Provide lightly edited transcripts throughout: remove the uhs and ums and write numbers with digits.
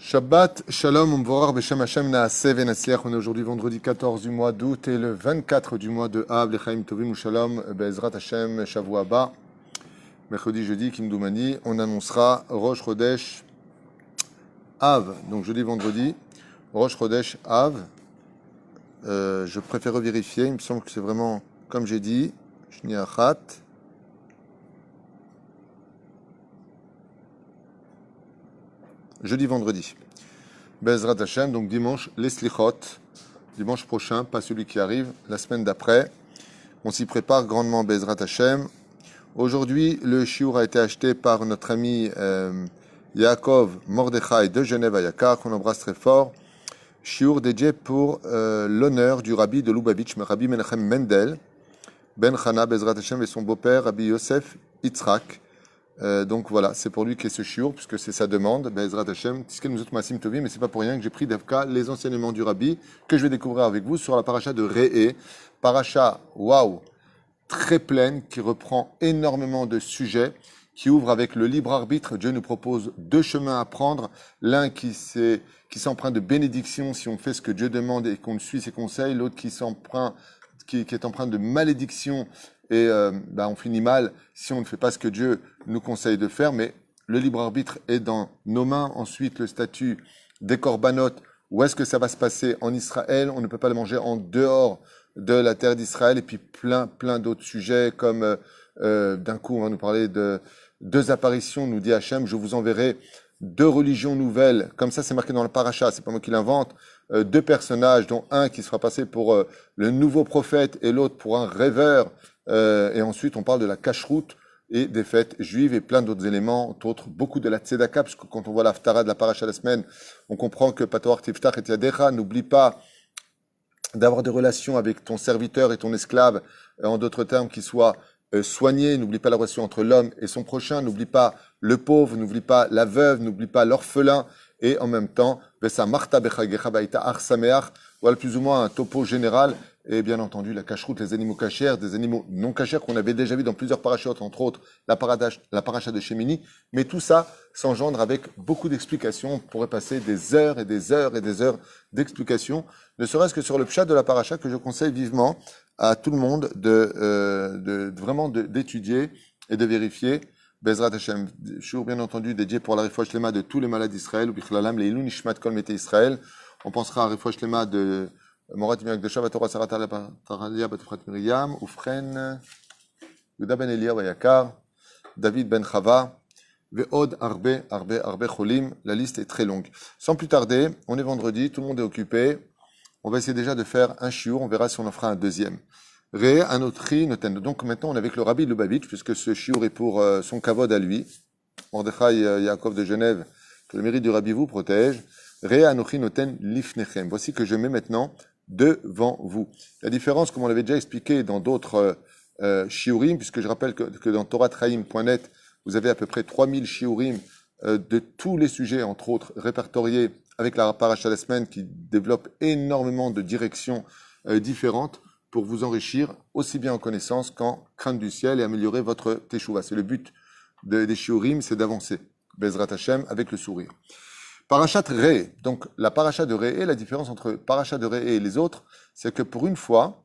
Shabbat, Shalom, Umvorar, Beshem Hashem, Naaseh, Venatzliach. On est aujourd'hui vendredi 14 du mois d'août et le 24 du mois de Av, Lechaim Tovim ou Shalom, Be'ezrat Hashem, Shavua Haba. Mercredi, jeudi, Kimdoumani, on annoncera Rosh Chodesh Av. Donc jeudi, vendredi, Rosh Chodesh Av. Je préfère vérifier, il me semble que c'est vraiment comme j'ai dit, Shniachat. Jeudi, vendredi. Be'ezrat Hashem, donc dimanche, les Slichot. Dimanche prochain, pas celui qui arrive, la semaine d'après. On s'y prépare grandement, Be'ezrat Hashem. Aujourd'hui, le shiur a été acheté par notre ami Yaakov Mordechai de Genève à Yakar, qu'on embrasse très fort. Shiur dédié pour l'honneur du rabbi de Lubavitch, Rabbi Menachem Mendel, Ben Chana, Be'ezrat Hashem, et son beau-père, Rabbi Yosef Yitzhak. Donc voilà, c'est pour lui qu'est ce shiur, puisque c'est sa demande, Be'ezrat Hashem, Tisken Muzot Maasim Tovim, mais c'est pas pour rien que j'ai pris d'Avka les enseignements du Rabbi, que je vais découvrir avec vous sur la paracha de Re'e. Paracha, waouh, très pleine, qui reprend énormément de sujets, qui ouvre avec le libre arbitre. Dieu nous propose deux chemins à prendre, l'un qui s'empreint de bénédiction si on fait ce que Dieu demande et qu'on suit ses conseils, l'autre qui est empreint de malédiction et on finit mal si on ne fait pas ce que Dieu nous conseille de faire. Mais le libre arbitre est dans nos mains. Ensuite, le statut des corbanotes, où est-ce que ça va se passer en Israël? On ne peut pas le manger en dehors de la terre d'Israël. Et puis plein d'autres sujets, comme d'un coup on va nous parler de deux apparitions, nous dit Hachem, je vous enverrai deux religions nouvelles. Comme ça, c'est marqué dans la paracha, c'est pas moi qui l'invente. Deux personnages, dont un qui sera passé pour le nouveau prophète et l'autre pour un rêveur. Et ensuite, on parle de la cacheroute et des fêtes juives et plein d'autres éléments, entre autres beaucoup de la tzedaka, parce que quand on voit l'haftara de la paracha de la semaine, on comprend que Patoar Tiftach et Yadecha, n'oublie pas d'avoir des relations avec ton serviteur et ton esclave, en d'autres termes, qui soient soignés. N'oublie pas la relation entre l'homme et son prochain, n'oublie pas le pauvre, n'oublie pas la veuve, n'oublie pas l'orphelin, et en même temps, Vesa Marta Bechagecha Baïta Ar Sameach, voilà plus ou moins un topo général. Et bien entendu, la cacheroute, les animaux cachers, des animaux non cachers qu'on avait déjà vu dans plusieurs parachutes, entre autres la paracha de Shemini. Mais tout ça s'engendre avec beaucoup d'explications. On pourrait passer des heures et des heures et des heures d'explications, ne serait-ce que sur le pshat de la paracha, que je conseille vivement à tout le monde vraiment d'étudier et de vérifier. Bezrat Hashem, shiur bien entendu dédié pour la refouach lema de tous les malades d'Israël, ou bichlalam leilun nishmat kol mete Israël. On pensera à la refouach lema de Morat Mirak de Shabbat Torah Sarat Taralia Batufrat Miriam, Ufren, Yuda ben Elia Yakar, David ben Chava, Ve'od Arbe Cholim. La liste est très longue. Sans plus tarder, on est vendredi, tout le monde est occupé. On va essayer déjà de faire un shiur, on verra si on en fera un deuxième. Re Anotri Noten. Donc maintenant, on est avec le Rabbi de Lubavitch, puisque ce shiur est pour son kavod à lui. Mordechai Yaakov de Genève, que le mérite du Rabbi vous protège. Re Anotri Noten Lifnechem. Voici que je mets maintenant devant vous. La différence, comme on l'avait déjà expliqué dans d'autres shiurim, puisque je rappelle que dans toratchaim.net, vous avez à peu près 3000 shiurim de tous les sujets, entre autres répertoriés avec la paracha de la semaine, qui développe énormément de directions différentes pour vous enrichir aussi bien en connaissance qu'en crainte du ciel et améliorer votre teshuva. C'est le but des shiurim, c'est d'avancer, Bezrat Hashem, avec le sourire. Parachat Re'e. Donc, la paracha de Re'e, la différence entre paracha de Re'e et les autres, c'est que pour une fois,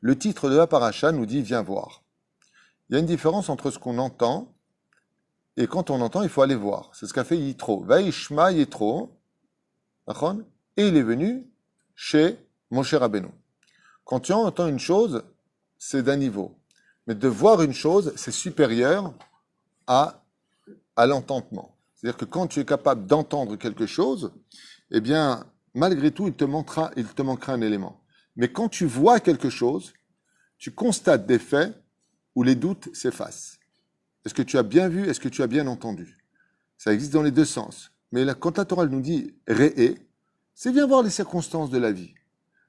le titre de la paracha nous dit « Viens voir ». Il y a une différence entre ce qu'on entend et quand on entend, il faut aller voir. C'est ce qu'a fait Yitro. Vaishma Yitro, et il est venu chez Moshe Rabbeinu. Quand tu entends une chose, c'est d'un niveau. Mais de voir une chose, c'est supérieur à l'entendement. C'est-à-dire que quand tu es capable d'entendre quelque chose, eh bien, malgré tout, il te manquera un élément. Mais quand tu vois quelque chose, tu constates des faits où les doutes s'effacent. Est-ce que tu as bien vu? Est-ce que tu as bien entendu? Ça existe dans les deux sens. Mais là, quand la Torah nous dit « Re'e », c'est viens voir les circonstances de la vie.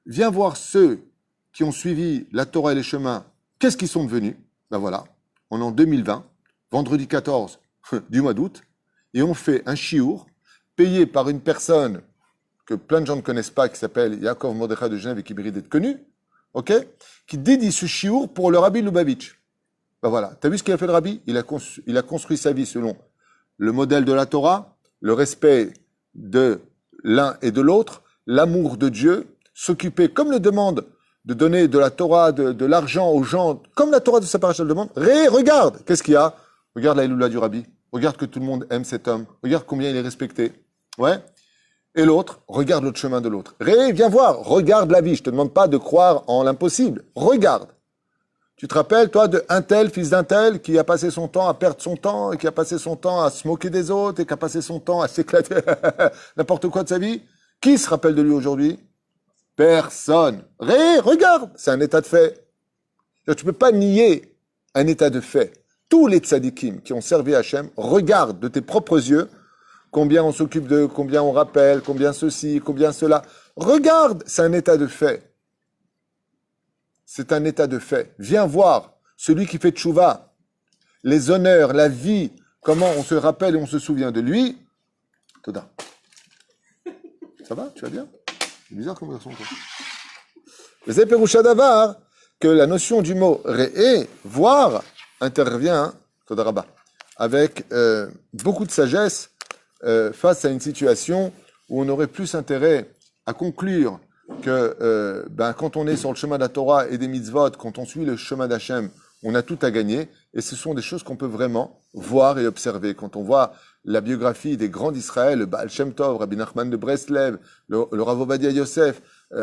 Viens voir ceux qui ont suivi la Torah et les chemins. Qu'est-ce qu'ils sont devenus? Ben voilà, on est en 2020, vendredi 14 du mois d'août, et on fait un shiur payé par une personne que plein de gens ne connaissent pas, qui s'appelle Yaakov Mordechai de Genève et qui mérite d'être connu, qui dédie ce shiur pour le Rabbi Lubavitch. Ben voilà, tu as vu ce qu'il a fait le Rabbi? Il a construit sa vie selon le modèle de la Torah, le respect de l'un et de l'autre, l'amour de Dieu, s'occuper, comme le demande, de donner de la Torah, de l'argent aux gens, comme la Torah de sa paracha le demande. Regarde, qu'est-ce qu'il y a? Regarde la Iloula du Rabbi. Regarde que tout le monde aime cet homme. Regarde combien il est respecté. Ouais. Et l'autre, regarde l'autre chemin de l'autre. Viens voir, regarde la vie. Je te demande pas de croire en l'impossible. Regarde. Tu te rappelles, toi, d'un tel, fils d'un tel, qui a passé son temps à perdre son temps, et qui a passé son temps à se moquer des autres, et qui a passé son temps à s'éclater n'importe quoi de sa vie? Qui se rappelle de lui aujourd'hui? Personne. Regarde, c'est un état de fait. Tu peux pas nier un état de fait. Tous les tzadikim qui ont servi Hachem, regarde de tes propres yeux combien on s'occupe d'eux, combien on rappelle, combien ceci, combien cela. Regarde, c'est un état de fait. C'est un état de fait. Viens voir celui qui fait tchouva, les honneurs, la vie, comment on se rappelle et on se souvient de lui. Toda. Ça va? Tu vas bien? C'est bizarre comme garçon, toi. Mais c'est Perusha Davar que la notion du mot re'e, voir, intervient, Toda Rabba, avec beaucoup de sagesse face à une situation où on aurait plus intérêt à conclure que quand on est sur le chemin de la Torah et des mitzvot, quand on suit le chemin d'Hachem, on a tout à gagner. Et ce sont des choses qu'on peut vraiment voir et observer. Quand on voit la biographie des grands d'Israël, le Baal Shem Tov, Rabbi Nachman de Breslev, le Rav Ovadia Yosef,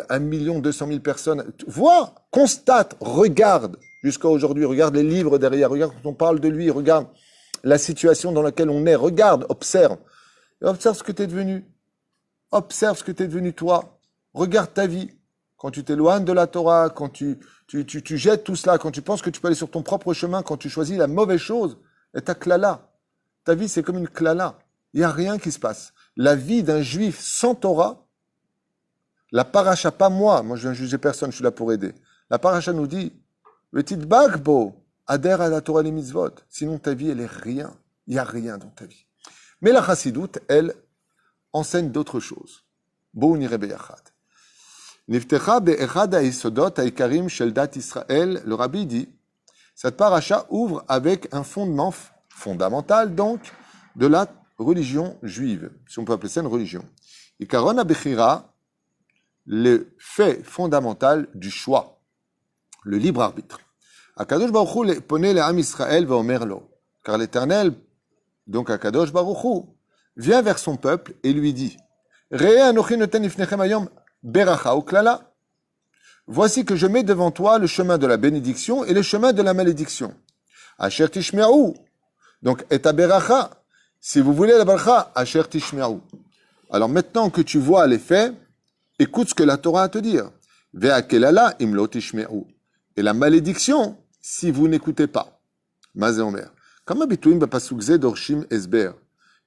1 200 000 personnes, vois, constate, regarde jusqu'à aujourd'hui, regarde les livres derrière, regarde quand on parle de lui, regarde la situation dans laquelle on est, regarde, observe. Et observe ce que tu es devenu. Observe ce que tu es devenu toi. Regarde ta vie. Quand tu t'éloignes de la Torah, quand tu jettes tout cela, quand tu penses que tu peux aller sur ton propre chemin, quand tu choisis la mauvaise chose, et ta klala. Ta vie, c'est comme une klala. Il n'y a rien qui se passe. La vie d'un juif sans Torah, la paracha, pas moi je viens juger personne, je suis là pour aider. La paracha nous dit, Vetit bagbo, adhère à la Torah et les mitzvot. Sinon ta vie, elle est rien. Il n'y a rien dans ta vie. Mais la chassidoute, elle, enseigne d'autres choses. Bo nireh beyachad. Niftecha be'echad ha'yesodot ha'ikarim shel dat Israël. Le rabbi dit, cette paracha ouvre avec un fondement fondamental, donc, de la religion juive, si on peut appeler ça une religion. Ikaron ha'bechira, le fait fondamental du choix, le libre arbitre. Akadosh Baruch Hu poneh le'am Israël ve'omer lo. Car l'Éternel, donc Akadosh Baruch Hu, vient vers son peuple et lui dit, Re'eh anochi noten ifnechem hayom beracha uklala. Voici que je mets devant toi le chemin de la bénédiction et le chemin de la malédiction. Asher tishme'u. Donc, et ta beracha. Si vous voulez la beracha, asher tishme'u. Alors maintenant que tu vois les faits, écoute ce que la Torah a à te dire. Ve'akelala imlo tishme'u. Et la malédiction, si vous n'écoutez pas. Mazé Omer. Kama bituim b'pasuk ze dorshim esber.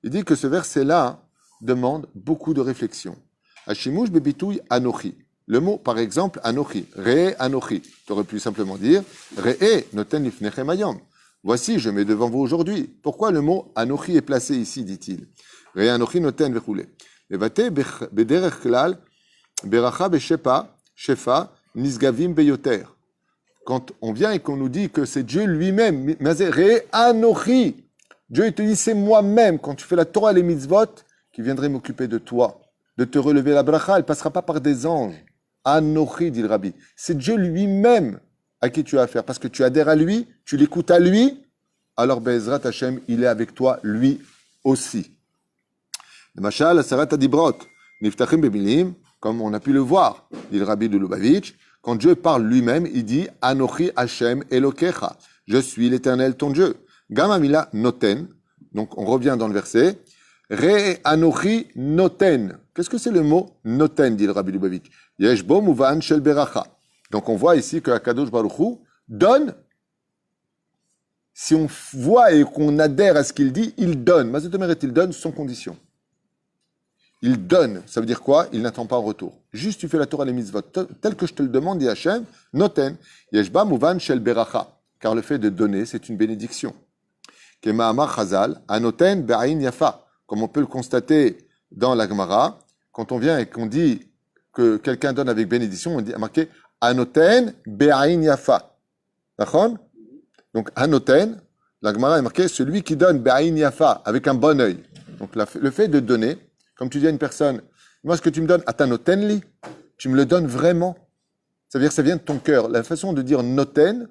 Il dit que ce verset-là demande beaucoup de réflexion. Hashimush bebitouy anochi. Le mot, par exemple, anochi. Re'eh anochi. Tu aurais pu simplement dire Re'eh noten lifnechem hayom. Voici, je mets devant vous aujourd'hui. Pourquoi le mot anochi est placé ici, dit-il? Re'eh anochi noten vechule. Levate bederech klal beracha beshepa shefa nisgavim beyoter. Quand on vient et qu'on nous dit que c'est Dieu lui-même, Re'eh anochi. Dieu il te dit, c'est moi-même, quand tu fais la Torah et les mitzvot, qui viendrai m'occuper de toi, de te relever la bracha, elle ne passera pas par des anges. Anochi, dit le Rabbi. C'est Dieu lui-même à qui tu as affaire, parce que tu adhères à lui, tu l'écoutes à lui, alors Be'ezrat Hashem, il est avec toi, lui aussi. Le Mashal, Asarat Adibrot, Niftachim Bemilim, comme on a pu le voir, dit le Rabbi de Lubavitch, quand Dieu parle lui-même, il dit, Anochi Hashem Elokecha, je suis l'Éternel ton Dieu. Gamamila noten, donc on revient dans le verset, Re anochi noten. Qu'est-ce que c'est le mot noten, dit le Rabbi Lubavitch? Yesh bo muvan shel beracha. Donc on voit ici que Akadosh Baruch Hu donne, si on voit et qu'on adhère à ce qu'il dit, il donne. Mazetomer il donne sans condition. Il donne, ça veut dire quoi? Il n'attend pas en retour. Juste tu fais la Torah les mitzvot, tel que je te le demande, dit Hachem, noten, yesh ba muvan shel beracha. Car le fait de donner, c'est une bénédiction. Kema'amar Chazal, anoten be'ayin yafa. Comme on peut le constater dans la Gemara, quand on vient et qu'on dit que quelqu'un donne avec bénédiction, on dit marqué anoten be'ayin yafa. D'accord? Donc anoten, la Gemara est marqué celui qui donne be'ayin yafa avec un bon œil. Donc le fait de donner, Comme tu dis à une personne, moi, ce que tu me donnes, ata notenli, tu me le donnes vraiment. Ça veut dire que ça vient de ton cœur. La façon de dire noten,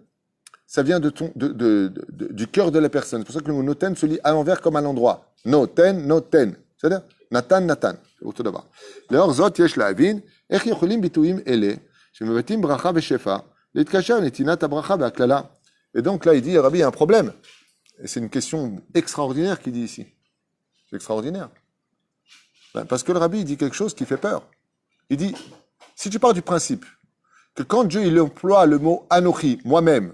ça vient du cœur de la personne. C'est pour ça que le mot noten se lit à l'envers comme à l'endroit. Noten, noten. C'est-à-dire, natan, natan. Autour d'abord. D'ailleurs, zot yesh la'avin, ech yocholim bituim ele, shemevatim bracha veshefa, litkasher netinat abracha ve'aklala. Et donc là, il dit, Rabbi, il y a un problème. Et c'est une question extraordinaire qu'il dit ici. C'est extraordinaire. Ben, parce que le Rabbi, il dit quelque chose qui fait peur. Il dit, si tu pars du principe que quand Dieu il emploie le mot anochi, moi-même,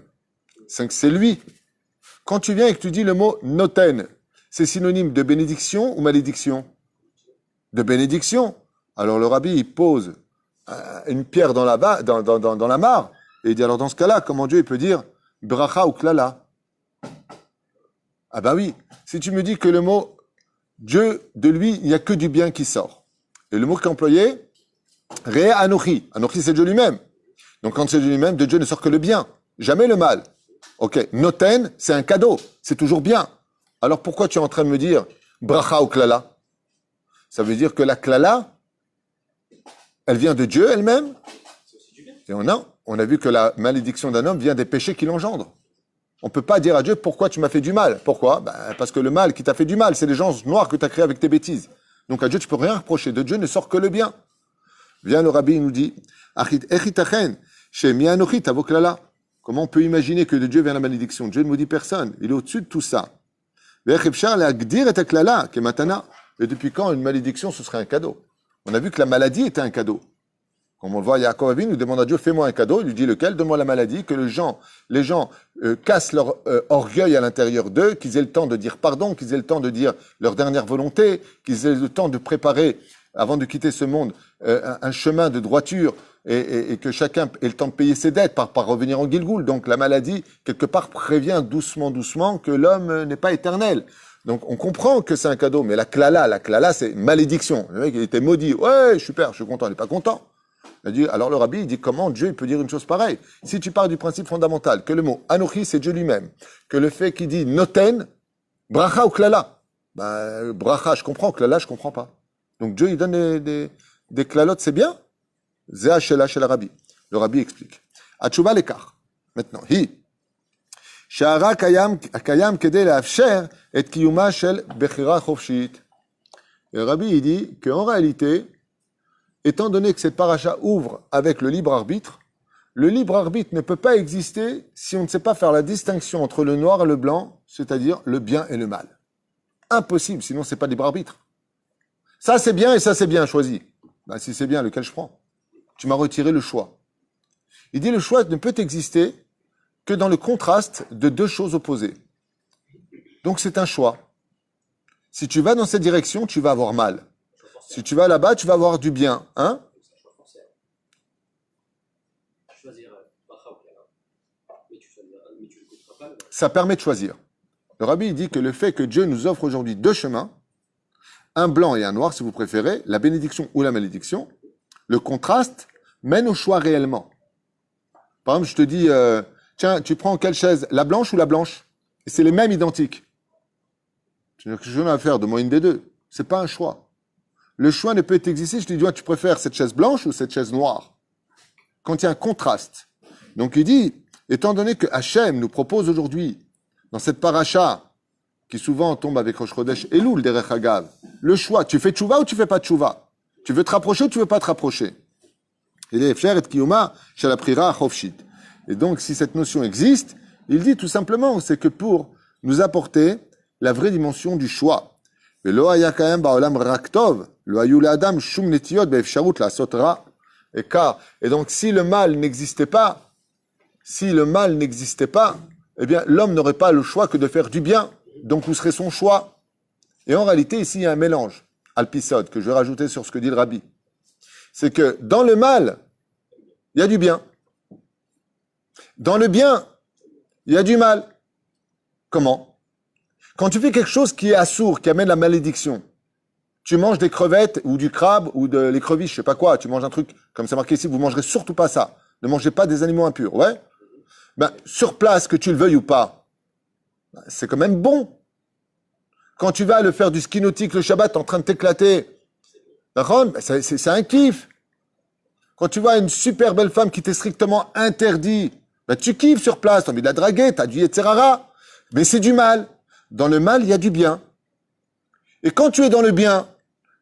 c'est que c'est lui. Quand tu viens et que tu dis le mot noten, c'est synonyme de bénédiction ou malédiction? De bénédiction. Alors le Rabbi, il pose une pierre dans la mare, et il dit, alors dans ce cas-là, comment Dieu il peut dire bracha ou klala? Ah ben oui, si tu me dis que le mot Dieu, de lui, il n'y a que du bien qui sort. Et le mot qui est employé, Re Anochi. Anochi, c'est Dieu lui-même. Donc quand c'est Dieu lui-même, de Dieu ne sort que le bien, jamais le mal. Ok, Noten, c'est un cadeau, c'est toujours bien. Alors pourquoi tu es en train de me dire Bracha ou Klala? Ça veut dire que la Klala, elle vient de Dieu elle-même. Et on a vu que la malédiction d'un homme vient des péchés qui l'engendrent. On ne peut pas dire à Dieu, pourquoi tu m'as fait du mal? Pourquoi? Parce que le mal qui t'a fait du mal, c'est les gens noirs que tu as créés avec tes bêtises. Donc à Dieu, tu peux rien reprocher. De Dieu ne sort que le bien. Vient le Rabbi, il nous dit, comment on peut imaginer que de Dieu vient la malédiction? Dieu ne maudit personne. Il est au-dessus de tout ça. Et depuis quand une malédiction, ce serait un cadeau? On a vu que la maladie était un cadeau. Comme on le voit, Yaakov Avinu nous demande à Dieu, fais-moi un cadeau. Il lui dit lequel? Donne-moi la maladie, que les gens cassent leur orgueil à l'intérieur d'eux, qu'ils aient le temps de dire pardon, qu'ils aient le temps de dire leur dernière volonté, qu'ils aient le temps de préparer, avant de quitter ce monde, un chemin de droiture et que chacun ait le temps de payer ses dettes par revenir en Gilgoul. Donc la maladie, quelque part, prévient doucement que l'homme n'est pas éternel. Donc on comprend que c'est un cadeau, mais la klala, c'est malédiction. Le mec, il était maudit. Ouais, super, je suis content, il n'est pas content. Alors le Rabbi, il dit comment Dieu il peut dire une chose pareille? Si tu pars du principe fondamental, que le mot Anochi, c'est Dieu lui-même, que le fait qu'il dit Noten, Bracha ou Klala, Bracha, je comprends, Klala, je comprends pas. Donc Dieu, il donne des klalotes, c'est bien? Zéa Shela chez le Rabbi. Le Rabbi explique. Atchouva l'écart. Maintenant, Sha'ara kayam kedei la'afsher et kiyuma shel bechira chofshit. Le Rabbi, il dit qu'en réalité, étant donné que cette paracha ouvre avec le libre arbitre ne peut pas exister si on ne sait pas faire la distinction entre le noir et le blanc, c'est-à-dire le bien et le mal. Impossible, sinon c'est pas libre arbitre. Ça c'est bien et ça c'est bien, choisi. Si c'est bien, lequel je prends? Tu m'as retiré le choix. Il dit le choix ne peut exister que dans le contraste de deux choses opposées. Donc c'est un choix. Si tu vas dans cette direction, tu vas avoir mal. Si tu vas là-bas, tu vas avoir du bien. Hein? Ça permet de choisir. Le Rabbi dit que le fait que Dieu nous offre aujourd'hui deux chemins, un blanc et un noir, si vous préférez, la bénédiction ou la malédiction, le contraste mène au choix réellement. Par exemple, je te dis, tiens, tu prends quelle chaise, la blanche ou la blanche? Et c'est les mêmes identiques. Tu n'as rien à faire, donne-moi une des deux. C'est pas un choix. Le choix ne peut exister. Je te dis, tu préfères cette chaise blanche ou cette chaise noire? Quand il y a un contraste. Donc il dit, étant donné que Hachem nous propose aujourd'hui, dans cette paracha, qui souvent tombe avec Rosh Chodesh Elul, Derech Hagav, le choix, tu fais tchouva ou tu fais pas tchouva? Tu veux te rapprocher ou tu veux pas te rapprocher? Il est Efsher et Kiyuma chez la Prira Chofshit. Et donc, si cette notion existe, il dit tout simplement, c'est que pour nous apporter la vraie dimension du choix. Et donc, si le mal n'existait pas, eh bien, l'homme n'aurait pas le choix que de faire du bien. Donc, où serait son choix? Et en réalité, ici, il y a un mélange, alpisode, que je vais rajouter sur ce que dit le Rabbi. C'est que dans le mal, il y a du bien. Dans le bien, il y a du mal. Comment? Quand tu fais quelque chose qui est assourd, qui amène la malédiction, tu manges des crevettes ou du crabe ou de l'écrevisse, je sais pas quoi, tu manges un truc, comme c'est marqué ici, vous mangerez surtout pas ça. Ne mangez pas des animaux impurs, ouais? Sur place, que tu le veuilles ou pas, c'est quand même bon. Quand tu vas le faire du ski nautique le Shabbat, t'es en train de t'éclater, D'accord? C'est un kiff. Quand tu vois une super belle femme qui t'est strictement interdit, tu kiffes sur place, tu as envie de la draguer, tu as du etc. Mais c'est du mal. Dans le mal, il y a du bien. Et quand tu es dans le bien,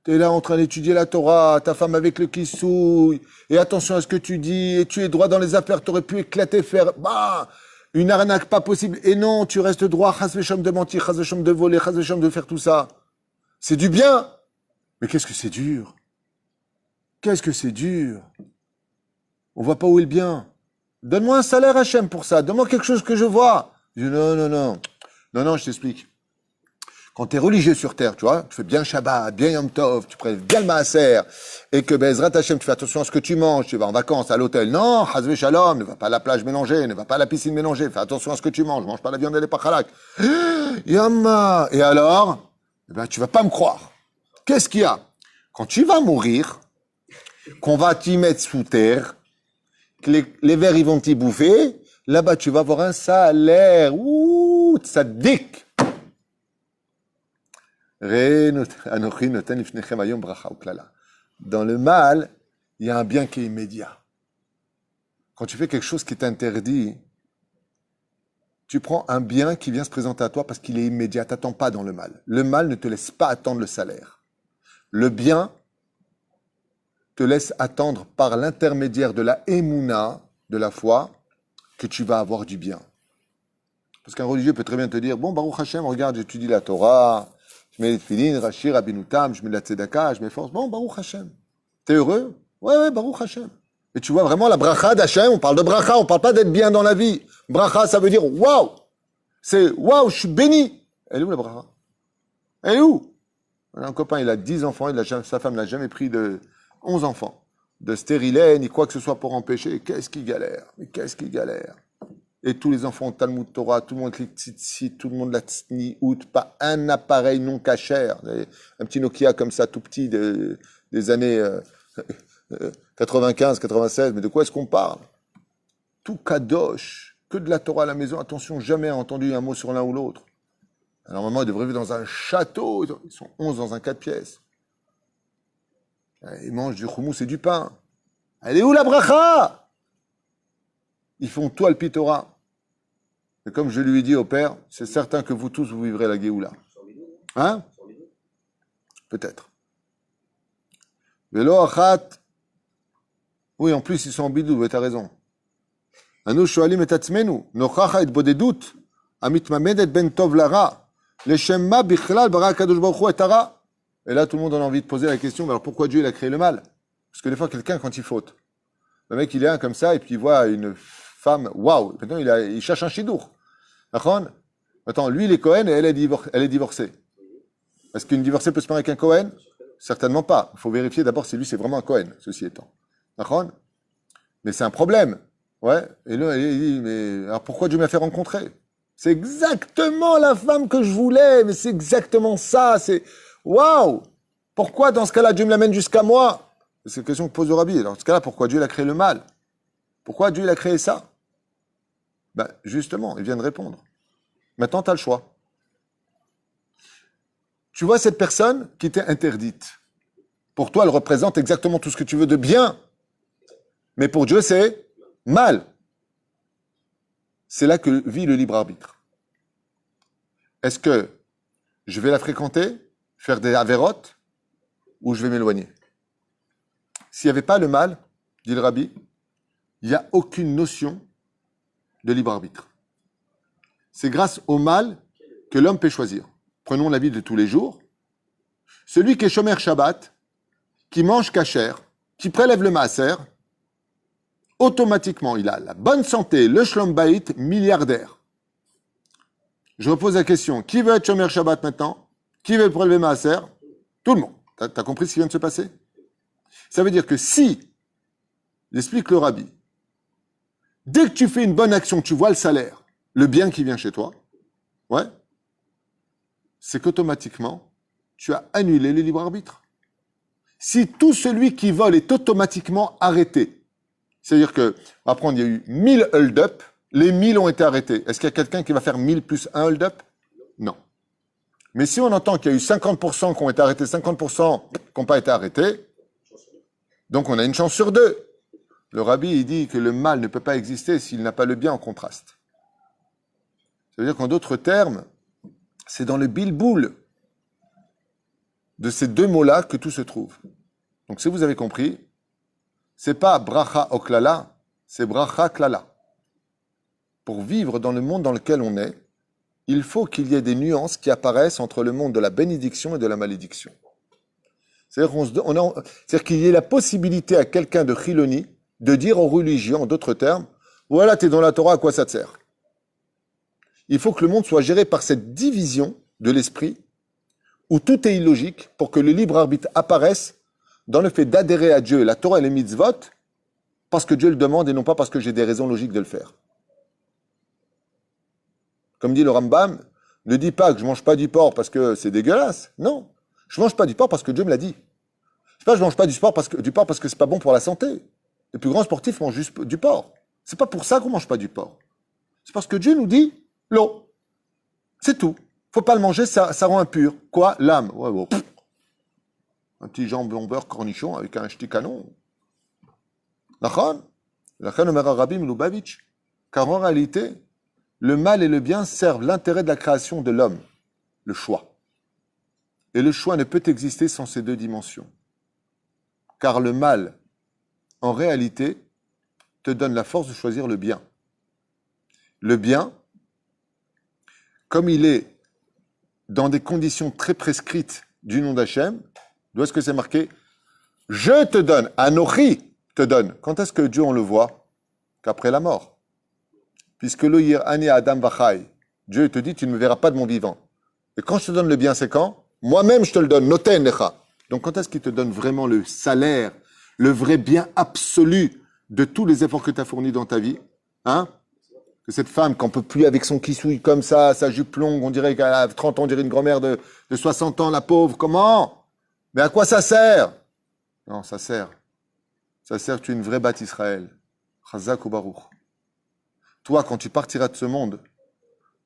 tu es là en train d'étudier la Torah, ta femme avec le kissouille, et attention à ce que tu dis, et tu es droit dans les affaires, tu aurais pu éclater, faire une arnaque pas possible. Et non, tu restes droit, chas vesham de mentir, chas vesham de voler, chas vesham de faire tout ça. C'est du bien. Mais qu'est-ce que c'est dur? Qu'est-ce que c'est dur? On voit pas où est le bien. Donne-moi un salaire Hachem pour ça. Donne-moi quelque chose que je vois. Je dis non, non, non. Non, non, je t'explique. Quand tu es religieux sur terre, tu vois, tu fais bien Shabbat, bien Yom Tov, tu prêtes bien le Maaser, et que Bezrat Hachem, tu fais attention à ce que tu manges, tu vas en vacances à l'hôtel. Non, Hazvé Shalom, ne va pas à la plage mélanger, ne va pas à la piscine mélanger, fais attention à ce que tu manges, mange pas la viande et les pachalak. Yamma. Et alors, tu vas pas me croire. Qu'est-ce qu'il y a? Quand tu vas mourir, qu'on va t'y mettre sous terre, que les vers ils vont t'y bouffer, là-bas tu vas avoir un salaire. Ouh, tzaddik. Dans le mal, il y a un bien qui est immédiat. Quand tu fais quelque chose qui t'interdit, tu prends un bien qui vient se présenter à toi parce qu'il est immédiat. Tu n'attends pas dans le mal. Le mal ne te laisse pas attendre le salaire. Le bien te laisse attendre par l'intermédiaire de la émouna, de la foi, que tu vas avoir du bien. Parce qu'un religieux peut très bien te dire, bon, Baruch Hashem, regarde, j'étudie la Torah, je mets les tefilines, Rashi, Rabinutam, je mets de la tzedaka, je m'efforce. Bon, Baruch Hashem. T'es heureux? Ouais, Baruch Hashem. Et tu vois vraiment la bracha d'Hashem, on parle de bracha, on parle pas d'être bien dans la vie. Bracha, ça veut dire waouh. C'est waouh, je suis béni. Elle est où la bracha? Elle est où? Un copain, il a 10 enfants, sa femme n'a jamais pris de 11 enfants. De stérilène, ni quoi que ce soit pour empêcher. Qu'est-ce qu'il galère? Mais qu'est-ce qu'il galère? Et tous les enfants ont Talmud Torah, tout le monde les tzitzit, tout le monde la tsni out, pas un appareil non cachère. Un petit Nokia comme ça, tout petit, des années 95, 96. Mais de quoi est-ce qu'on parle? Tout kadosh, que de la Torah à la maison. Attention, jamais entendu un mot sur l'un ou l'autre. Alors, normalement, ils devraient vivre dans un château. Ils sont 11 dans un 4 pièces. Ils mangent du houmous et du pain. Elle est où la bracha? Ils font tout al Torah. Et comme je lui ai dit au père, c'est certain que vous tous, vous vivrez la Géoula. Hein? Peut-être. Velo achat. Oui, en plus, ils sont en bidou, mais t'as raison. Anu shoalim et atzmenu, nochacha et bodedut, amitmamedet ben tov lara, leshemma bichlal bara kadosh baruch hu et ara. Et là, tout le monde en a envie de poser la question, mais alors pourquoi Dieu il a créé le mal? Parce que des fois, quelqu'un, quand il faute, le mec, il est un comme ça, et puis il voit une femme, waouh, maintenant il cherche un chidour. D'accord? Attends, lui, il est Cohen et elle est divorcée. Est-ce qu'une divorcée peut se marier avec un Cohen? Certainement pas. Il faut vérifier d'abord si lui, c'est vraiment un Cohen, ceci étant. D'accord? Mais c'est un problème. Ouais. Et là, il dit, mais alors pourquoi Dieu m'a fait rencontrer? C'est exactement la femme que je voulais, mais c'est exactement ça. C'est waouh! Pourquoi dans ce cas-là, Dieu me l'amène jusqu'à moi? C'est une question que pose le rabbi. Dans ce cas-là, pourquoi Dieu a créé le mal? Pourquoi Dieu a créé ça? Ben, justement, il vient de répondre. Maintenant, tu as le choix. Tu vois cette personne qui t'est interdite. Pour toi, elle représente exactement tout ce que tu veux de bien. Mais pour Dieu, c'est mal. C'est là que vit le libre arbitre. Est-ce que je vais la fréquenter, faire des avérotes, ou je vais m'éloigner? S'il n'y avait pas le mal, dit le rabbi, il n'y a aucune notion de libre arbitre. C'est grâce au mal que l'homme peut choisir. Prenons la vie de tous les jours. Celui qui est shomer Shabbat, qui mange kasher, qui prélève le maaser, automatiquement, il a la bonne santé, le shlom bayit, milliardaire. Je repose la question, qui veut être shomer Shabbat maintenant? Qui veut prélever maaser? Tout le monde. T'as compris ce qui vient de se passer? Ça veut dire que si, j'explique le rabbi, dès que tu fais une bonne action, tu vois le salaire, le bien qui vient chez toi, ouais, c'est qu'automatiquement, tu as annulé le libre arbitre. Si tout celui qui vole est automatiquement arrêté, c'est-à-dire que, on va prendre, il y a eu 1000 hold-up, les 1000 ont été arrêtés. Est-ce qu'il y a quelqu'un qui va faire 1000 plus 1 hold-up? Non. Mais si on entend qu'il y a eu 50% qui ont été arrêtés, 50% qui n'ont pas été arrêtés, Donc on a une chance sur deux. Le rabbi, il dit que le mal ne peut pas exister s'il n'a pas le bien en contraste. Ça veut dire qu'en d'autres termes, c'est dans le bilboul de ces deux mots-là que tout se trouve. Donc si vous avez compris, c'est pas bracha oklala, c'est bracha klala. Pour vivre dans le monde dans lequel on est, il faut qu'il y ait des nuances qui apparaissent entre le monde de la bénédiction et de la malédiction. C'est-à-dire qu'il y ait la possibilité à quelqu'un de chiloni de dire aux religions, en d'autres termes, voilà, t'es dans la Torah, à quoi ça te sert? Il faut que le monde soit géré par cette division de l'esprit où tout est illogique pour que le libre arbitre apparaisse dans le fait d'adhérer à Dieu, la Torah et les mitzvot, parce que Dieu le demande et non pas parce que j'ai des raisons logiques de le faire. Comme dit le Rambam, ne dis pas que je mange pas du porc parce que c'est dégueulasse. Non, je mange pas du porc parce que Dieu me l'a dit. C'est pas je mange pas du porc parce que c'est pas bon pour la santé. Les plus grands sportifs mangent juste du porc. C'est pas pour ça qu'on mange pas du porc. C'est parce que Dieu nous dit l'eau. C'est tout. Faut pas le manger, ça rend impur. Quoi? L'âme. Ouais, bon. Un petit jambon beurre cornichon avec un ch'ti canon. Lachon? Lachon Omer Rabbi Lubavitch. Car en réalité, le mal et le bien servent l'intérêt de la création de l'homme, le choix. Et le choix ne peut exister sans ces deux dimensions. Car le mal, en réalité, te donne la force de choisir le bien. Le bien, comme il est dans des conditions très prescrites du nom d'Hachem, d'où est-ce que c'est marqué? Je te donne, Anochi te donne. Quand est-ce que Dieu, on le voit? Qu'après la mort. Puisque l'Oïr Ani Adam Vachai, Dieu te dit, tu ne me verras pas de mon vivant. Et quand je te donne le bien, c'est quand? Moi-même, je te le donne, Noten Lecha. Donc quand est-ce qu'il te donne vraiment le salaire, le vrai bien absolu de tous les efforts que tu as fournis dans ta vie? Hein? Que cette femme, qu'on peut plus avec son kissouille comme ça, sa jupe longue, on dirait qu'elle a 30 ans, on dirait une grand-mère de 60 ans, la pauvre, comment? Mais à quoi ça sert? Non, ça sert. Ça sert que tu es une vraie Bat Israël. Chazak ou Baruch. Toi, quand tu partiras de ce monde,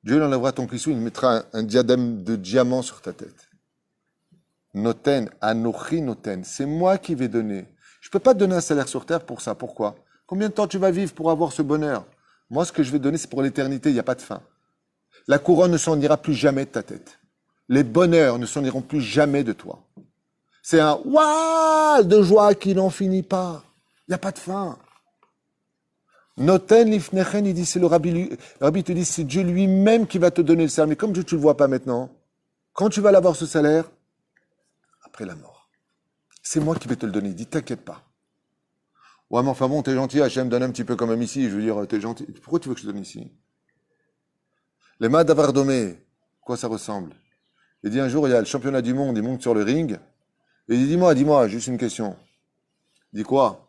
Dieu enlèvera ton kissouille, il mettra un diadème de diamant sur ta tête. Noten, Anochi Noten, c'est moi qui vais donner. Je ne peux pas te donner un salaire sur terre pour ça. Pourquoi? Combien de temps tu vas vivre pour avoir ce bonheur? Moi, ce que je vais donner, c'est pour l'éternité, il n'y a pas de fin. La couronne ne s'en ira plus jamais de ta tête. Les bonheurs ne s'en iront plus jamais de toi. C'est un waouh de joie qui n'en finit pas. Il n'y a pas de fin. Noten lifnechen, il dit, c'est le rabbi te dit, c'est Dieu lui-même qui va te donner le salaire. Mais comme tu ne le vois pas maintenant, quand tu vas l'avoir ce salaire, après la mort, c'est moi qui vais te le donner. Il dit, t'inquiète pas. Ouais, mais enfin bon, t'es gentil, Hachem donne un petit peu quand même ici. Je veux dire, t'es gentil. Pourquoi tu veux que je te donne ici? Les mains d'Avardomé, quoi ça ressemble? Il dit un jour, il y a le championnat du monde, il monte sur le ring. Et il dit, dis-moi, juste une question. Il dit quoi?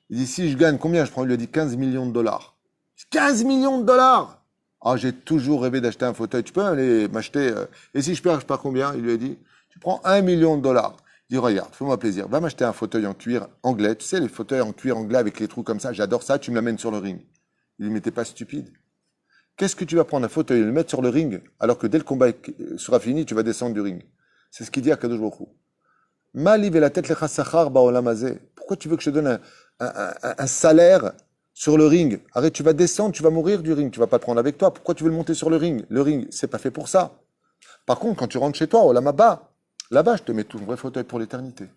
Il dit, si je gagne, combien je prends? Il lui a dit 15 millions de dollars. 15 millions de dollars! Ah, j'ai toujours rêvé d'acheter un fauteuil. Tu peux aller m'acheter. Et si je pars combien? Il lui a dit, tu prends 1 million de dollars. Il dit, regarde, fais-moi plaisir. Va m'acheter un fauteuil en cuir anglais. Tu sais, les fauteuils en cuir anglais avec les trous comme ça. J'adore ça. Tu me l'amènes sur le ring. Il dit, mais t'es pas stupide. Qu'est-ce que tu vas prendre un fauteuil et le mettre sur le ring alors que dès le combat sera fini, tu vas descendre du ring? C'est ce qu'il dit à Kadosh Baruch Hu. Maliv et la tête lecha sachar ba'olam hazeh. Pourquoi tu veux que je te donne un salaire sur le ring? Arrête, tu vas descendre, tu vas mourir du ring, tu vas pas le prendre avec toi. Pourquoi tu veux le monter sur le ring? Le ring, c'est pas fait pour ça. Par contre, quand tu rentres chez toi, au Lamaba, là-bas, je te mets tout un vrai fauteuil pour l'éternité.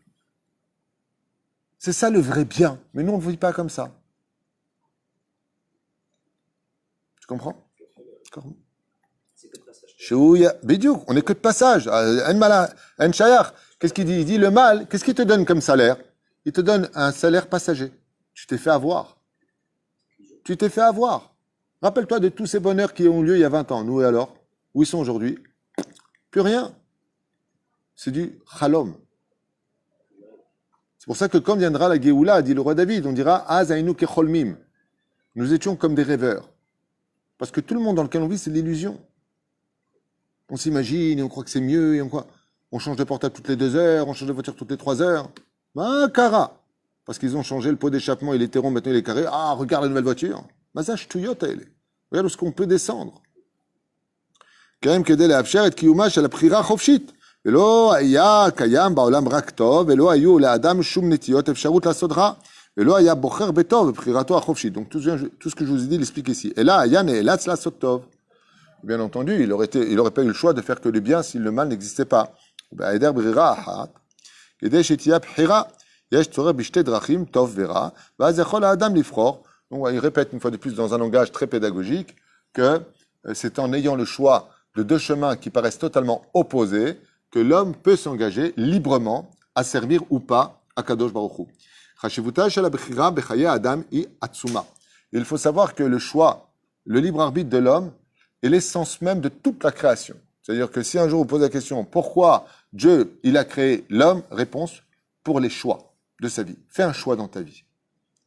C'est ça le vrai bien. Mais nous, on ne vit pas comme ça. Tu comprends? Shouya, Bidiouk, on n'est que de passage. En Shayach, qu'est-ce qu'il dit? Il dit le mal, qu'est-ce qu'il te donne comme salaire? Il te donne un salaire passager. Tu t'es fait avoir. Tu t'es fait avoir. Rappelle-toi de tous ces bonheurs qui ont lieu il y a 20 ans. Nous et alors? Où ils sont aujourd'hui? Plus rien. C'est du chalom. C'est pour ça que quand viendra la Géoula, dit le roi David, on dira Azainu kecholmim. Nous étions comme des rêveurs. Parce que tout le monde dans lequel on vit, c'est l'illusion. On s'imagine et on croit que c'est mieux et on change de portable toutes les 2 heures, on change de voiture toutes les 3 heures. Ah, cara. Parce qu'ils ont changé le pot d'échappement, il était rond, maintenant il est carré. Ah, regarde la nouvelle voiture. Mazach Toyota, elle est. Regarde où est-ce qu'on peut descendre. Quand même, Kedel et Abcher et Kiyumash à la prira chofshit. ולא היה קיים בעולם רק טוב, ולא היו לאדם שום נטיות אפשרות לעשות רע, ולא היה בוחר בטוב בבחירתו החופשית. Donc tout ce que je vous ai dit, il explique ici. Et là, היה נאלץ לעשות טוב. Bien entendu, il aurait pas eu le choix de faire que le bien si le mal n'existait pas. בהיעדר ברירה אחת, כדי שתהיה בחירה, יש צורך בשתי דרכים, טוב ורע, ואז יכול האדם לבחור. Donc il répète une fois de plus dans un langage très pédagogique que c'est en ayant le choix de deux chemins qui paraissent totalement opposés que l'homme peut s'engager librement à servir ou pas à Kadosh Baruch Hu. חשיבותה של הבחירה בחיי האדם היא עצומה. Il faut savoir que le choix, le libre arbitre de l'homme est l'essence même de toute la création. C'est-à-dire que si un jour vous posez la question pourquoi Dieu il a créé l'homme, réponse pour les choix de sa vie. Fais un choix dans ta vie.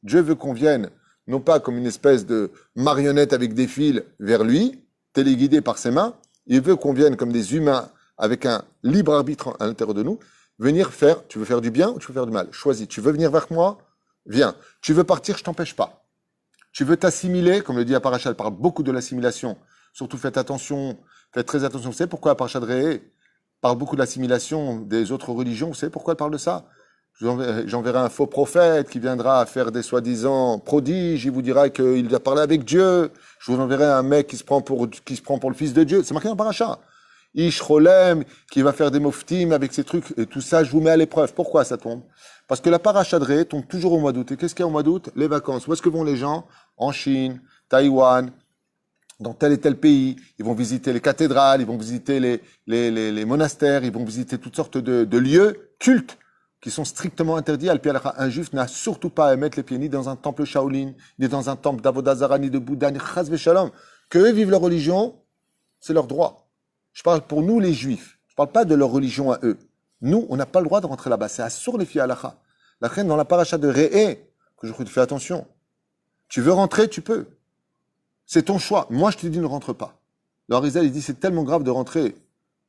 Dieu veut qu'on vienne non pas comme une espèce de marionnette avec des fils vers lui, téléguidé par ses mains, il veut qu'on vienne comme des humains avec un libre arbitre à l'intérieur de nous, venir faire, tu veux faire du bien ou tu veux faire du mal, choisis, tu veux venir vers moi, viens, tu veux partir, je t'empêche pas, tu veux t'assimiler, comme le dit la paracha, elle parle beaucoup de l'assimilation, surtout faites attention, faites très attention, vous savez pourquoi la paracha de Réé parle beaucoup de l'assimilation des autres religions, vous savez pourquoi elle parle de ça? J'enverrai un faux prophète qui viendra faire des soi-disant prodiges, il vous dira qu'il a parlé avec Dieu. Je vous enverrai un mec qui se prend pour le fils de Dieu. C'est marqué dans Paracha. Ish Cholem, qui va faire des moftim avec ses trucs, et tout ça, je vous mets à l'épreuve. Pourquoi ça tombe? Parce que la Paracha de Ré tombe toujours au mois d'août. Et qu'est-ce qu'il y a au mois d'août? Les vacances. Où est-ce que vont les gens? En Chine, Taïwan, dans tel et tel pays. Ils vont visiter les cathédrales, ils vont visiter les monastères, ils vont visiter toutes sortes de lieux cultes qui sont strictement interdits. Un juif n'a surtout pas à mettre les pieds ni dans un temple Shaolin, ni dans un temple d'Avodazara, ni de Bouddha, ni Chaz Veshalom. Qu'eux vivent leur religion, c'est leur droit. Je parle pour nous les juifs. Je parle pas de leur religion à eux. Nous, on n'a pas le droit de rentrer là-bas. C'est assour les filles halacha. La reine dans la paracha de Réé, que je fais attention. Tu veux rentrer, tu peux. C'est ton choix. Moi, je te dis ne rentre pas. Le Harizal, il dit c'est tellement grave de rentrer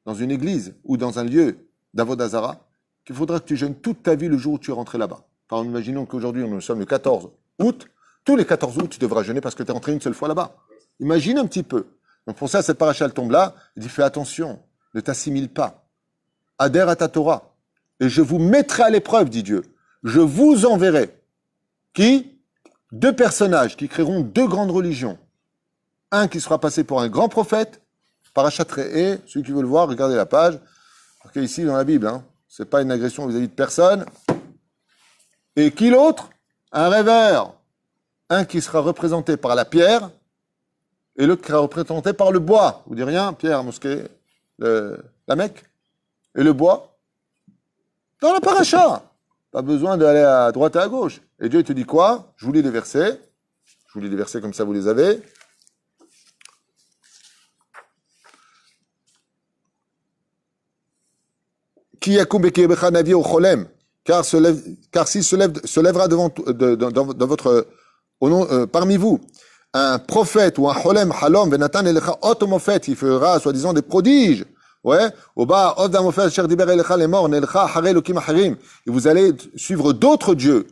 dans une église ou dans un lieu d'Avodazara qu'il faudra que tu jeûnes toute ta vie le jour où tu es rentré là-bas. Par exemple, imaginons qu'aujourd'hui, nous sommes le 14 août. Tous les 14 août, tu devras jeûner parce que tu es rentré une seule fois là-bas. Imagine un petit peu. Donc pour ça, cette paracha, elle tombe là. Il dit, fais attention, ne t'assimile pas. Adhère à ta Torah. Et je vous mettrai à l'épreuve, dit Dieu. Je vous enverrai. Qui? Deux personnages qui créeront deux grandes religions. Un qui sera passé pour un grand prophète, Parachat Réé, celui qui veut le voir, regardez la page. Ok, ici dans la Bible, hein. C'est pas une agression vis-à-vis de personne. Et qui l'autre? Un rêveur. Un qui sera représenté par la pierre et l'autre qui sera représenté par le bois. Vous dites rien? Pierre, mosquée, la Mecque. Et le bois? Dans la paracha. Pas besoin d'aller à droite et à gauche. Et Dieu te dit quoi? Je vous lis les versets. Je vous lis les versets comme ça vous les avez. Qui Yakoum Bekiyebecha Navi au Cholem, car s'il se lèvera dans votre, au nom, parmi vous, un prophète ou un Cholem Halom Venatan Elecha Otomofet, il fera soi-disant des prodiges. Ouais, au bas, Odamofet Cher Diber Elecha les morts, Nelcha Hare Lokim Harim, et vous allez suivre d'autres dieux,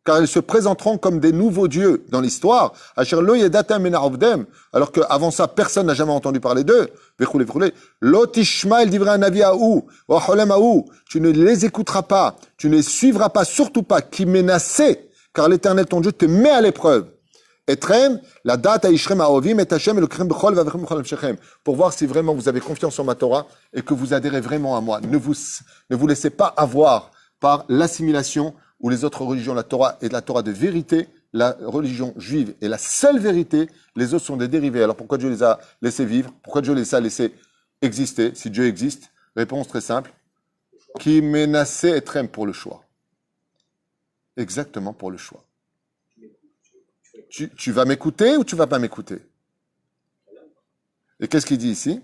car ils se présenteront comme des nouveaux dieux dans l'histoire. Asher lo yedatem min avdem, alors qu'avant ça, personne n'a jamais entendu parler d'eux. Vechule vechule. Lo tishma el divrei navi aou, ou holem aou. Tu ne les écouteras pas, tu ne les suivras pas, surtout pas, qui menaçaient, car l'Éternel ton Dieu te met à l'épreuve. Etrem, la date à Ishrem Aovim et Hashem et le krem bechol vavechem bechol nefshechem. Pour voir si vraiment vous avez confiance en ma Torah et que vous adhérez vraiment à moi. Ne vous laissez pas avoir par l'assimilation ou les autres religions. La Torah est la Torah de vérité. La religion juive est la seule vérité. Les autres sont des dérivés. Alors pourquoi Dieu les a laissés vivre? Pourquoi Dieu les a laissés exister? Si Dieu existe, réponse très simple. Qui menaçait Etrem pour le choix. Exactement pour le choix. Tu vas m'écouter ou tu vas pas m'écouter? Et qu'est-ce qu'il dit ici?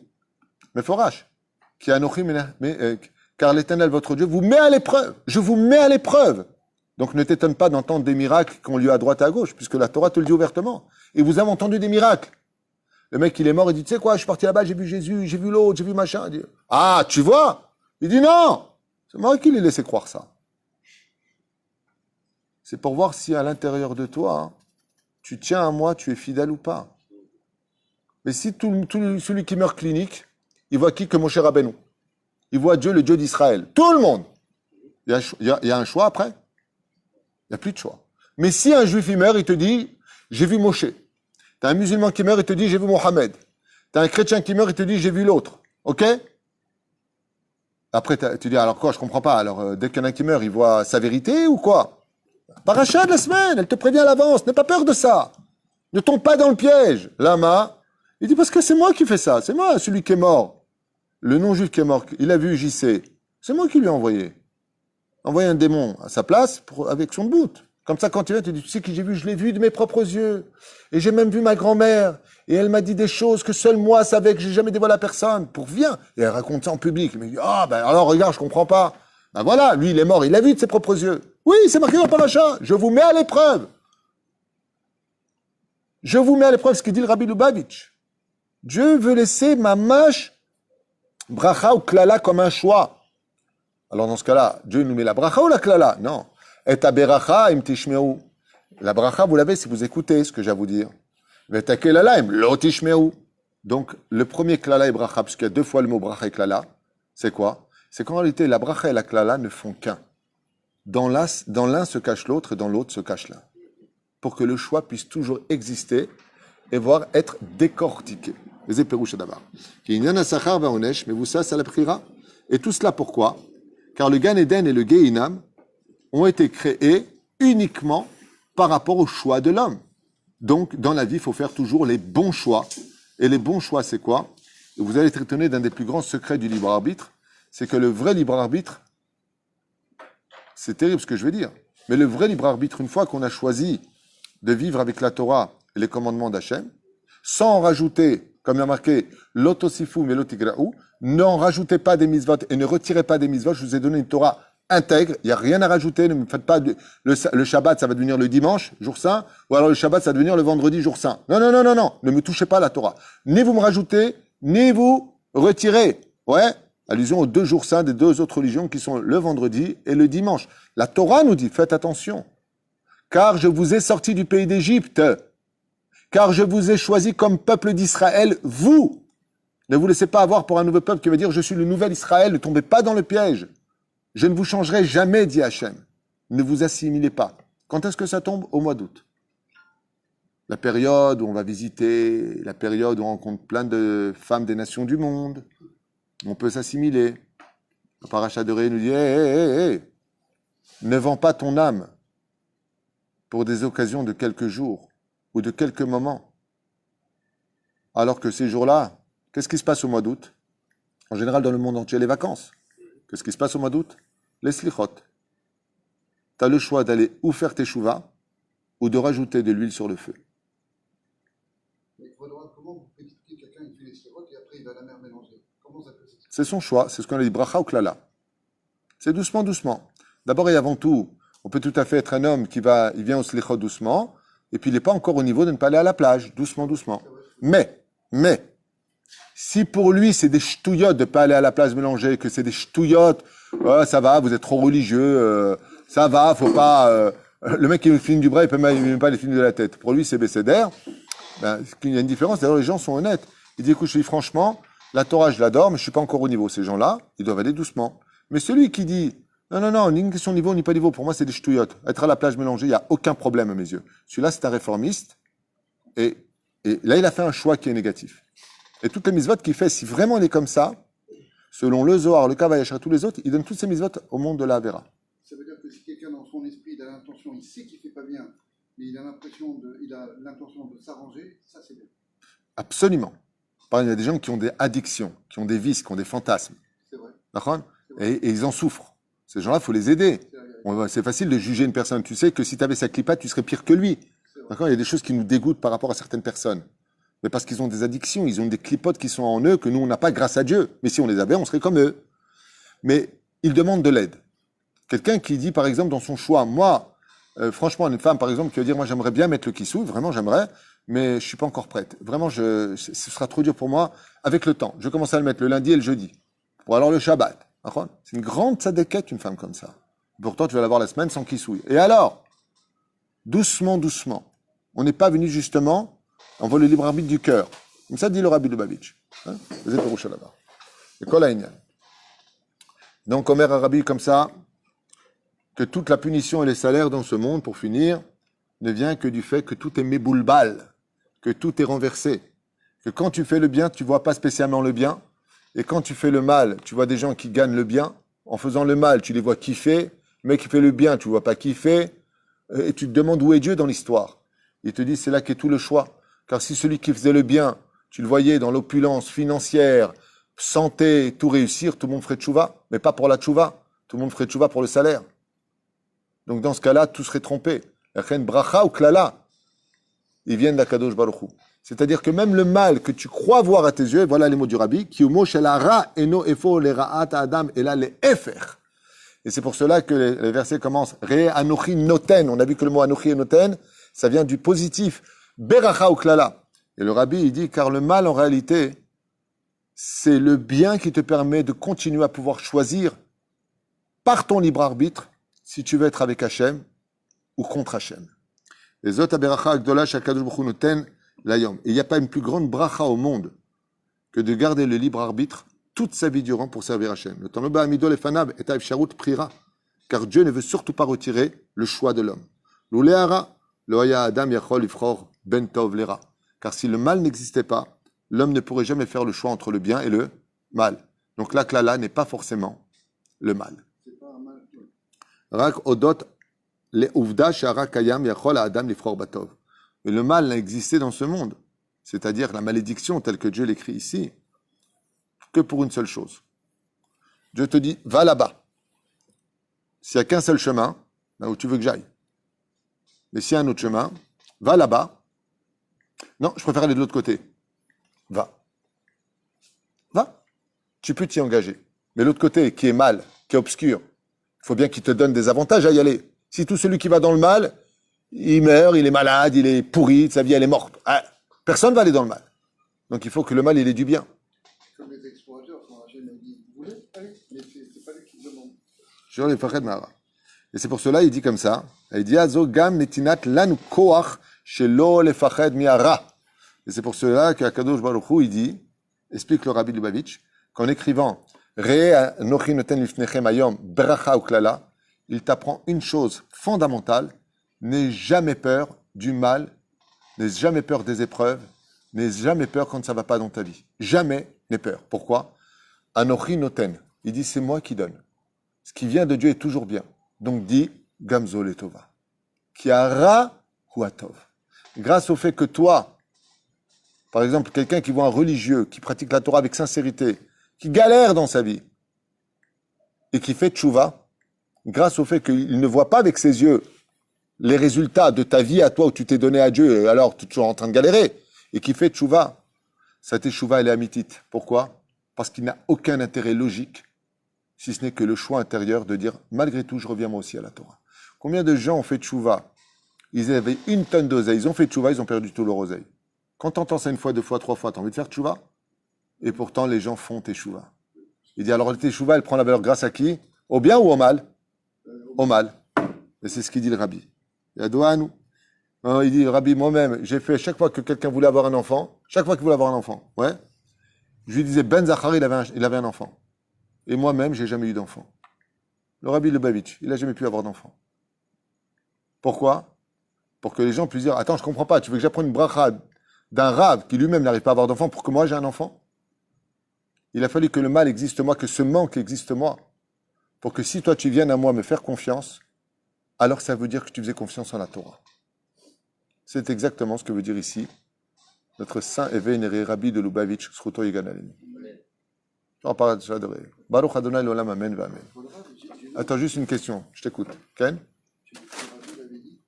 Mais Forash, car l'Éternel, votre Dieu, vous met à l'épreuve. Je vous mets à l'épreuve. Donc ne t'étonne pas d'entendre des miracles qui ont lieu à droite et à gauche, puisque la Torah te le dit ouvertement. Et vous avez entendu des miracles. Le mec, il est mort, il dit, tu sais quoi, je suis parti là-bas, j'ai vu Jésus, j'ai vu l'autre, j'ai vu machin. Il dit, ah, tu vois? Il dit, non! C'est moi qui l'ai laissé croire ça. C'est pour voir si à l'intérieur de toi, tu tiens à moi, tu es fidèle ou pas. Mais si celui qui meurt clinique, il voit qui que Moshe Rabbeinu. il voit Dieu, le Dieu d'Israël. Tout le monde. Il y a un choix après? Il n'y a plus de choix. Mais si un juif il meurt, il te dit, j'ai vu Moshe. T'as un musulman qui meurt, il te dit, j'ai vu Mohammed. T'as un chrétien qui meurt, il te dit, j'ai vu l'autre. Ok? Après, tu dis, alors quoi, je comprends pas. Alors, dès qu'il y en a un qui meurt, il voit sa vérité ou quoi? Paracha de la semaine, elle te prévient à l'avance. N'aie pas peur de ça. Ne tombe pas dans le piège. Lama, il dit, parce que c'est moi qui fais ça. C'est moi, celui qui est mort. Le non-juif qui est mort, il a vu JC. C'est moi qui lui ai envoyé. Envoyer un démon à sa place avec son bout. Comme ça, quand tu viens, tu dis, tu sais qui j'ai vu? Je l'ai vu de mes propres yeux. Et j'ai même vu ma grand-mère. Et elle m'a dit des choses que seul moi savais, que j'ai jamais dévoilé à personne. Pour viens. Et elle raconte ça en public. Elle me dit, ah, ben alors regarde, je comprends pas. Ben voilà, lui, il est mort, il l'a vu de ses propres yeux. Oui, c'est marqué dans le paracha. Je vous mets à l'épreuve. Je vous mets à l'épreuve ce que dit le Rabbi Lubavitch. Dieu veut laisser ma mâche, bracha ou klala comme un choix. Alors dans ce cas-là, Dieu nous met la bracha ou la klala? Non. Et aberacha im tishmeru. La bracha, vous l'avez si vous écoutez ce que j'ai à vous dire. Et kelala im lo tishmeru. Donc le premier klala et bracha, puisqu'il y a deux fois le mot bracha et klala, c'est quoi? C'est qu'en réalité, la bracha et la klala ne font qu'un. Dans l'un se cache l'autre et dans l'autre se cache l'un. Pour que le choix puisse toujours exister et voir être décortiqué. Les éperouches d'abord. Mais vous ça, ça l'appellera. Et tout cela pourquoi? Car le Gan Eden et le Gehinam ont été créés uniquement par rapport au choix de l'homme. Donc, dans la vie, il faut faire toujours les bons choix. Et les bons choix, c'est quoi? Et vous allez être étonné d'un des plus grands secrets du libre arbitre, c'est que le vrai libre arbitre, c'est terrible ce que je vais dire, mais le vrai libre arbitre, une fois qu'on a choisi de vivre avec la Torah et les commandements d'Hachem, sans en rajouter, comme il y a marqué, l'otosifu mais l'otigraou, n'en rajoutez pas des mitzvot et ne retirez pas des mitzvot, je vous ai donné une Torah intègre, il n'y a rien à rajouter, ne me faites pas le Shabbat, ça va devenir le dimanche, jour saint, ou alors le Shabbat, ça va devenir le vendredi, jour saint. Non, non, non, non, non, ne me touchez pas à la Torah. Ni vous me rajoutez, ni vous retirez. Ouais, allusion aux 2 jours saints des 2 autres religions qui sont le vendredi et le dimanche. La Torah nous dit, faites attention, car je vous ai sorti du pays d'Égypte, car je vous ai choisi comme peuple d'Israël, vous. Ne vous laissez pas avoir pour un nouveau peuple qui veut dire, je suis le nouvel Israël, ne tombez pas dans le piège. Je ne vous changerai jamais, dit Hachem. Ne vous assimilez pas. Quand est-ce que ça tombe? Au mois d'août. La période où on va visiter, la période où on rencontre plein de femmes des nations du monde. On peut s'assimiler. Le Parashat de Ré nous dit, ne vends pas ton âme pour des occasions de quelques jours ou de quelques moments. Alors que ces jours-là, qu'est-ce qui se passe au mois d'août? En général, dans le monde entier, les vacances. Qu'est-ce qui se passe au mois d'août? Les slichot. Tu as le choix d'aller ou faire tes chouvas ou de rajouter de l'huile sur le feu. Mais comment vous pouvez expliquer quelqu'un qui fait les slichot et après il va à la mer mélanger? Comment ça peut s'expliquer? C'est son choix, c'est ce qu'on a dit, bracha ou klala. C'est doucement, doucement. D'abord et avant tout, on peut tout à fait être un homme il vient au slichot doucement, et puis il n'est pas encore au niveau de ne pas aller à la plage, doucement, doucement. Mais, si pour lui c'est des ch'touillottes de ne pas aller à la plage mélanger, que c'est des ch'touillottes, ça va, vous êtes trop religieux, ça va, faut pas... le mec qui me filme du bras, il peut même pas les films de la tête. Pour lui, c'est bécédère. Ben, il y a une différence, d'ailleurs les gens sont honnêtes. Il dit, écoute, je dis franchement, la Torah, je l'adore, mais je suis pas encore au niveau. Ces gens-là, ils doivent aller doucement. Mais celui qui dit, non, ni une question de niveau, ni pas de niveau, pour moi, c'est des ch'touillottes. Être à la plage mélangée, il n'y a aucun problème à mes yeux. Celui-là, c'est un réformiste. Et là, il a fait un choix qui est négatif. Et toutes les mitzvot qu'il fait, si vraiment il est comme ça, selon le Zohar, le Kavayachra, tous les autres, il donne toutes ces mitzvot au monde de la Avera. Ça veut dire que si quelqu'un dans son esprit, il a l'intention, il sait qu'il ne fait pas bien, mais il a l'intention de s'arranger, ça c'est bien. Absolument. Par exemple, il y a des gens qui ont des addictions, qui ont des vices, qui ont des fantasmes. C'est vrai. D'accord ? Et ils en souffrent. Ces gens-là, il faut les aider. C'est facile de juger une personne. Tu sais que si tu avais sa clipade, tu serais pire que lui. D'accord ? Il y a des choses qui nous dégoûtent par rapport à certaines personnes. Mais parce qu'ils ont des addictions, ils ont des clipotes qui sont en eux que nous, on n'a pas grâce à Dieu. Mais si on les avait, on serait comme eux. Mais ils demandent de l'aide. Quelqu'un qui dit, par exemple, dans son choix, moi, franchement, une femme, par exemple, qui va dire, moi, j'aimerais bien mettre le kissou, vraiment, j'aimerais, mais je suis pas encore prête. Vraiment, ce sera trop dur pour moi avec le temps. Je vais commencer à le mettre le lundi et le jeudi. Pour alors le Shabbat. C'est une grande tzadékette, une femme comme ça. Pourtant, tu vas l'avoir la semaine sans kissouille. Et alors, doucement, doucement, on n'est pas venu justement, on voit le libre arbitre du cœur. Comme ça dit le Rabbi Lubavitch. Vous êtes au là-bas. Et Kol Haïnyan. Donc, Omer Arabi, comme ça, que toute la punition et les salaires dans ce monde, pour finir, ne vient que du fait que tout est méboulbal, que tout est renversé. Que quand tu fais le bien, tu ne vois pas spécialement le bien. Et quand tu fais le mal, tu vois des gens qui gagnent le bien. En faisant le mal, tu les vois kiffer. Le mec qui fait le bien, tu ne vois pas kiffer. Et tu te demandes où est Dieu dans l'histoire. Il te dit, c'est là qu'est tout le choix. Car si celui qui faisait le bien, tu le voyais dans l'opulence financière, santé, tout réussir, tout le monde ferait tchouva. Mais pas pour la tchouva. Tout le monde ferait tchouva pour le salaire. Donc dans ce cas-là, tout serait trompé. La reine bracha ou klala, ils viennent d'Akadosh Baruch Hu. C'est-à-dire que même le mal que tu crois voir à tes yeux, voilà les mots du Rabbi, qui umo shel hara eno efo le ra'at adam et là les efer. Et c'est pour cela que les versets commencent re anochi noten. On a vu que le mot anochi et noten, ça vient du positif. Beracha ou klala. Et le Rabbi, il dit, car le mal en réalité, c'est le bien qui te permet de continuer à pouvoir choisir par ton libre arbitre si tu veux être avec Hachem ou contre Hachem. Les autres beracha agdola shakadosh baruch hu noten l'ayom. Et il n'y a pas une plus grande bracha au monde que de garder le libre arbitre toute sa vie durant pour servir Hachem. Le Tanoba Amidol et Fanab est à Efsharut Prira, car Dieu ne veut surtout pas retirer le choix de l'homme. L'Uleara, le Haya Adam Yachol Ifror Ben Tov Lera. Car si le mal n'existait pas, l'homme ne pourrait jamais faire le choix entre le bien et le mal. Donc la klala n'est pas forcément le mal. C'est pas un mal. Rak Odot le Uvda Shara Kayam Yachol Adam Lifror Batov. Mais le mal n'a existé dans ce monde, c'est-à-dire la malédiction telle que Dieu l'écrit ici, que pour une seule chose. Dieu te dit, va là-bas. S'il n'y a qu'un seul chemin, là où tu veux que j'aille. Mais s'il y a un autre chemin, va là-bas. Non, je préfère aller de l'autre côté. Va. Va. Tu peux t'y engager. Mais l'autre côté, qui est mal, qui est obscur, il faut bien qu'il te donne des avantages à y aller. Si tout celui qui va dans le mal, il meurt, il est malade, il est pourri, sa vie elle est morte. Ah, personne ne va aller dans le mal. Donc il faut que le mal il ait du bien. Comme les explorateurs, quand Hachem a dit, vous voulez aller, mais c'est pas lui qui demande. Sur les Fached Mahara. Et c'est pour cela, il dit comme ça. Il dit Azo gam netinat lanu koach shelo lefached miara. Et c'est pour cela qu'Akadosh Baruch Hu, il dit, explique le Rabbi Lubavitch, qu'en écrivant Re nochi noten lifnechem ayom bracha ou klala, il t'apprend une chose fondamentale, n'aie jamais peur du mal, n'aie jamais peur des épreuves, n'aie jamais peur quand ça ne va pas dans ta vie. Jamais n'aie peur. Pourquoi? Anochi noten. Il dit, c'est moi qui donne. Ce qui vient de Dieu est toujours bien. Donc dit, Gamzo letova. Kiara huatov. Grâce au fait que toi, par exemple, quelqu'un qui voit un religieux, qui pratique la Torah avec sincérité, qui galère dans sa vie, et qui fait tchouva, grâce au fait qu'il ne voit pas avec ses yeux les résultats de ta vie à toi où tu t'es donné à Dieu, et alors tu es toujours en train de galérer, et qui fait tchouva, sa tchouva elle est amitite. Pourquoi? Parce qu'il n'a aucun intérêt logique, si ce n'est que le choix intérieur de dire, malgré tout, je reviens moi aussi à la Torah. Combien de gens ont fait tchouva? Ils avaient une tonne d'oseille, ils ont fait tchouva, ils ont perdu tout leur oseille. Quand tu entends ça une fois, deux fois, trois fois, tu as envie de faire tchouva? Et pourtant, les gens font tchouva. Il dit, alors, le tchouva, elle prend la valeur grâce à qui? Au bien ou au mal? Au mal. Et c'est ce qu'il dit le Rabbi. Il dit, le Rabbi, moi-même, j'ai fait chaque fois que quelqu'un voulait avoir un enfant, ouais, je lui disais, Ben Zachar, il avait un enfant. Et moi-même, j'ai jamais eu d'enfant. Le Rabbi Lubavitch, il n'a jamais pu avoir d'enfant. Pourquoi? Pour que les gens puissent dire, attends, je comprends pas, tu veux que j'apprenne une bracha d'un rave qui lui-même n'arrive pas à avoir d'enfant pour que moi j'ai un enfant? Il a fallu que le mal existe moi, que ce manque existe moi, pour que si toi tu viennes à moi me faire confiance, alors ça veut dire que tu faisais confiance en la Torah. C'est exactement ce que veut dire ici notre saint et vénéré Rabbi de Lubavitch, Sruto Yigan Alenu. Baruch Adonai l'olam, amen, amen. Attends, juste une question, je t'écoute. Ken? Le Rabbi avait dit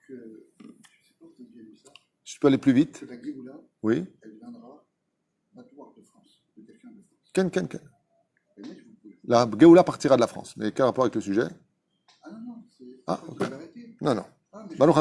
que, je sais pas si vous avez vu ça, Je peux aller plus vite? que la Géoula, Oui. elle viendra battoir de France, de quelqu'un de France. Ken. Et moi, je vous pose. La Géoula partira de la France. Mais quel rapport avec le sujet? Ah non, c'est. Ah, Vous ok. avez arrêté. Non. Ah, mais Baruch